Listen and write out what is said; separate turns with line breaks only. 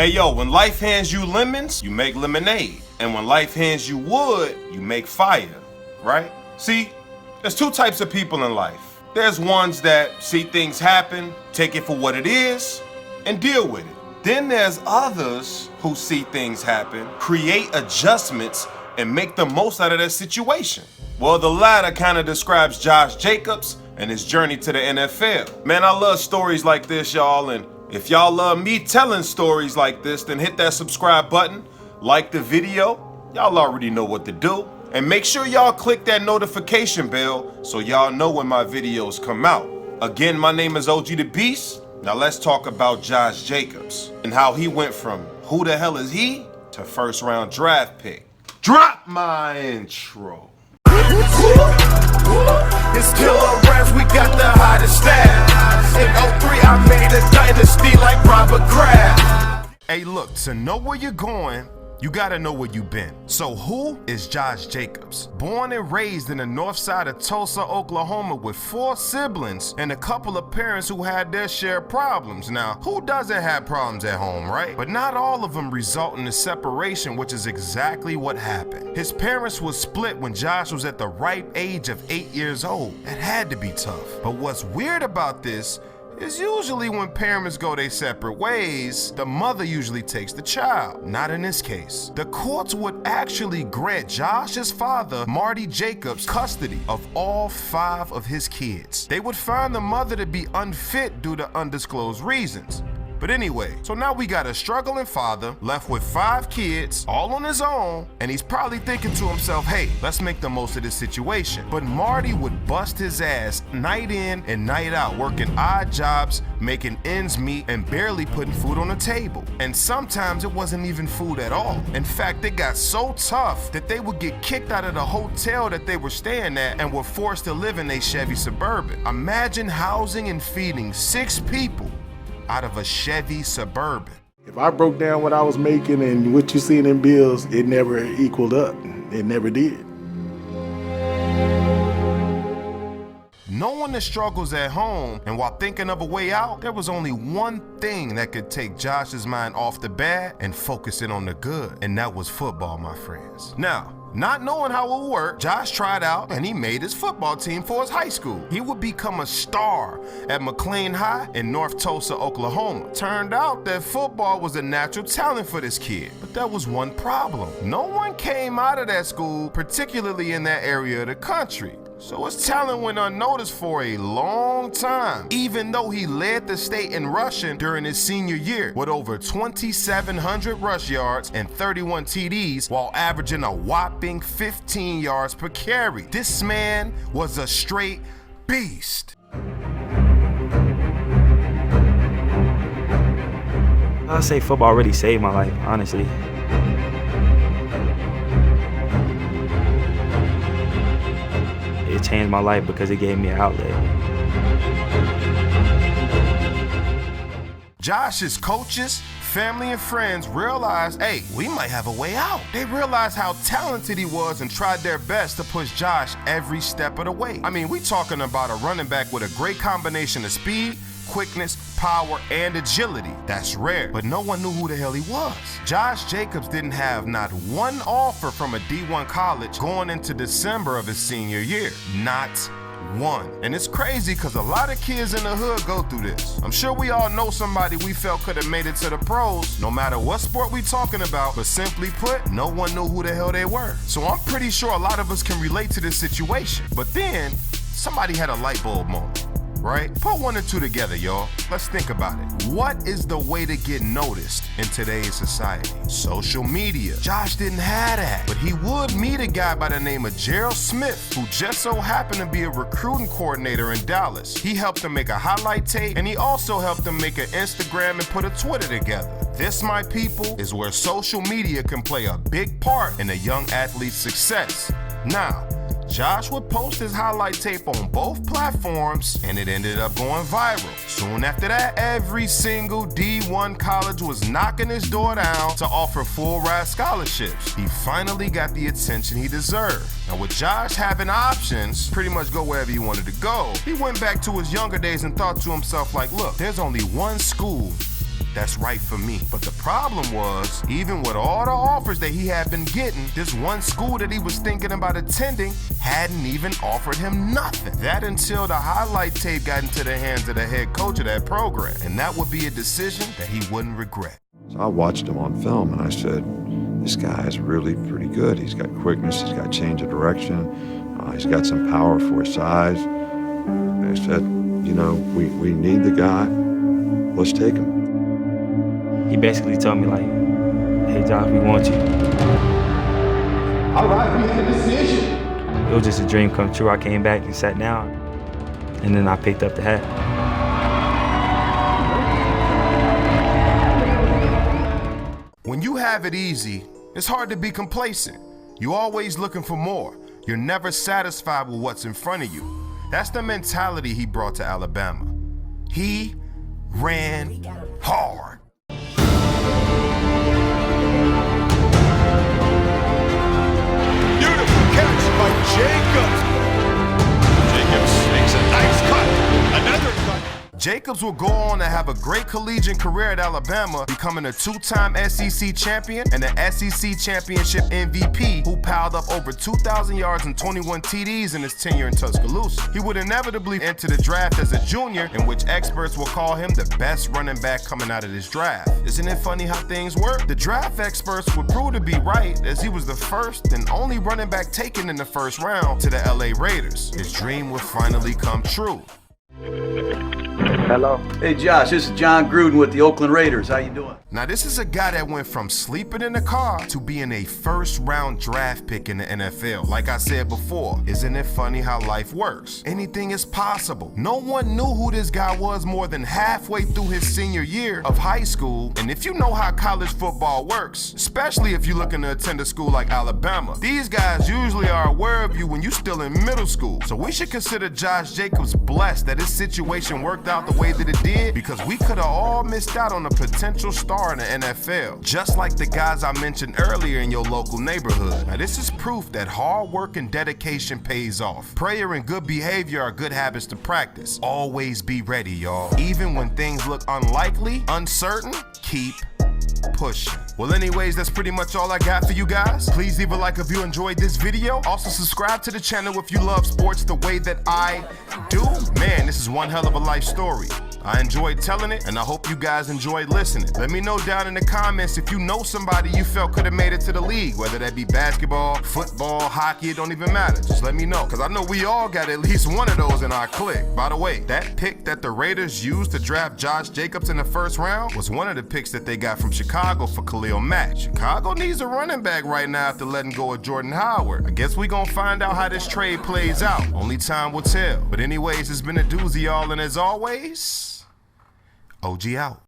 Hey yo, when life hands you lemons, you make lemonade. And when life hands you wood, you make fire, right? See, there's two types of people in life. There's ones that see things happen, take it for what it is, and deal with it. Then there's others who see things happen, create adjustments, and make the most out of their situation. Well, the latter kind of describes Josh Jacobs and his journey to the NFL. Man, I love stories like this, y'all, and if y'all love me telling stories like this, then hit that subscribe button, like the video, y'all already know what to do, and make sure y'all click that notification bell so y'all know when my videos come out. Again, my name is OG the Beast. Now let's talk about Josh Jacobs and how he went from who the hell is he to first round draft pick. Drop my intro.
It's killer raps, we got the hottest staff. In 03, I made a dynasty like Robert Kraft.
Hey look, to know where you're going, you gotta know where you've been. So who is Josh Jacobs? Born and raised in the north side of Tulsa, Oklahoma with 4 siblings and a couple of parents who had their share of problems. Now, who doesn't have problems at home, right? But not all of them result in a separation, which is exactly what happened. His parents were split when Josh was at the ripe age of 8 years old. It had to be tough. But what's weird about this is usually when parents go their separate ways, the mother usually takes the child. Not in this case. The courts would actually grant Josh's father, Marty Jacobs, custody of all 5 of his kids. They would find the mother to be unfit due to undisclosed reasons. But anyway, so now we got a struggling father left with 5 kids, all on his own, and he's probably thinking to himself, hey, let's make the most of this situation. But Marty would bust his ass night in and night out, working odd jobs, making ends meet, and barely putting food on the table. And sometimes it wasn't even food at all. In fact, it got so tough that they would get kicked out of the hotel that they were staying at and were forced to live in a Chevy Suburban. Imagine housing and feeding 6 people out of a Chevy Suburban.
If I broke down what I was making and what you seen in bills, it never equaled up. It never did.
Knowing the struggles at home and while thinking of a way out, there was only one thing that could take Josh's mind off the bad and focus it on the good, and that was football, my friends. Now, not knowing how it would work, Josh tried out and he made his football team for his high school. He would become a star at McLean High in North Tulsa, Oklahoma. Turned out that football was a natural talent for this kid, but there was one problem. No one came out of that school, particularly in that area of the country. So his talent went unnoticed for a long time, even though he led the state in rushing during his senior year with over 2,700 rush yards and 31 TDs while averaging a whopping 15 yards per carry. This man was a straight beast.
I'd say football really saved my life, honestly. It changed my life because it gave me an outlet.
Josh's coaches, family, and friends realized, hey, we might have a way out. They realized how talented he was and tried their best to push Josh every step of the way. I mean, we talking about a running back with a great combination of speed, quickness, power, and agility. That's rare, but no one knew who the hell he was. Josh Jacobs didn't have not one offer from a D1 college going into December of his senior year. Not one. And it's crazy because a lot of kids in the hood go through this. I'm sure we all know somebody we felt could have made it to the pros, no matter what sport we talking about, but simply put, no one knew who the hell they were. So I'm pretty sure a lot of us can relate to this situation. But then, somebody had a light bulb moment. Right? Put 1 and 2 together, y'all. Let's think about it. What is the way to get noticed in today's society? Social media. Josh didn't have that, but he would meet a guy by the name of Gerald Smith, who just so happened to be a recruiting coordinator in Dallas. He helped him make a highlight tape, and he also helped him make an Instagram and put a Twitter together. This, my people, is where social media can play a big part in a young athlete's success. Now, Josh would post his highlight tape on both platforms, and it ended up going viral. Soon after that, every single D1 college was knocking his door down to offer full-ride scholarships. He finally got the attention he deserved. Now with Josh having options, pretty much go wherever he wanted to go, he went back to his younger days and thought to himself like, look, there's only one school that's right for me. But the problem was, even with all the offers that he had been getting, this one school that he was thinking about attending hadn't even offered him nothing. That until the highlight tape got into the hands of the head coach of that program. And that would be a decision that he wouldn't regret.
So I watched him on film and I said, this guy is really pretty good. He's got quickness, he's got change of direction, he's got some power for his size. I said, you know, we need the guy, let's take him.
He basically told me like, hey Josh, we want you.
All right, we had a decision.
It was just a dream come true. I came back and sat down, and then I picked up the hat.
When you have it easy, it's hard to be complacent. You're always looking for more. You're never satisfied with what's in front of you. That's the mentality he brought to Alabama. He ran hard.
Beautiful catch by Jacobs. Jacobs makes a nice cut. Another cut.
Jacobs will go on to have a great collegiate career at Alabama, becoming a two-time SEC champion and an SEC championship MVP who piled up over 2,000 yards and 21 TDs in his tenure in Tuscaloosa. He would inevitably enter the draft as a junior, in which experts will call him the best running back coming out of this draft. Isn't it funny how things work? The draft experts would prove to be right, as he was the first and only running back taken in the first round to the LA Raiders. His dream would finally come true.
Hello. Hey Josh, this is John Gruden with the Oakland Raiders. How you doing?
Now this is a guy that went from sleeping in the car to being a first-round draft pick in the NFL. Like I said before, isn't it funny how life works? Anything is possible. No one knew who this guy was more than halfway through his senior year of high school. And if you know how college football works, especially if you're looking to attend a school like Alabama, these guys usually are aware of you when you're still in middle school. So we should consider Josh Jacobs blessed that his situation worked out the way that it did, because we could have all missed out on a potential star in the NFL, just like the guys I mentioned earlier in your local neighborhood. Now this is proof that hard work and dedication pays off. Prayer and good behavior are good habits to practice. Always be ready, y'all. Even when things look unlikely, uncertain, keep pushing. Well, anyways, that's pretty much all I got for you guys. Please leave a like if you enjoyed this video. Also subscribe to the channel if you love sports the way that I do. Man, this is one hell of a life story. I enjoyed telling it, and I hope you guys enjoyed listening. Let me know down in the comments if you know somebody you felt could have made it to the league, whether that be basketball, football, hockey, it don't even matter. Just let me know, because I know we all got at least one of those in our clique. By the way, that pick that the Raiders used to draft Josh Jacobs in the first round was one of the picks that they got from Chicago for Khalil Mack. Chicago needs a running back right now after letting go of Jordan Howard. I guess we gonna find out how this trade plays out. Only time will tell. But anyways, it's been a doozy, y'all, and as always, OG out.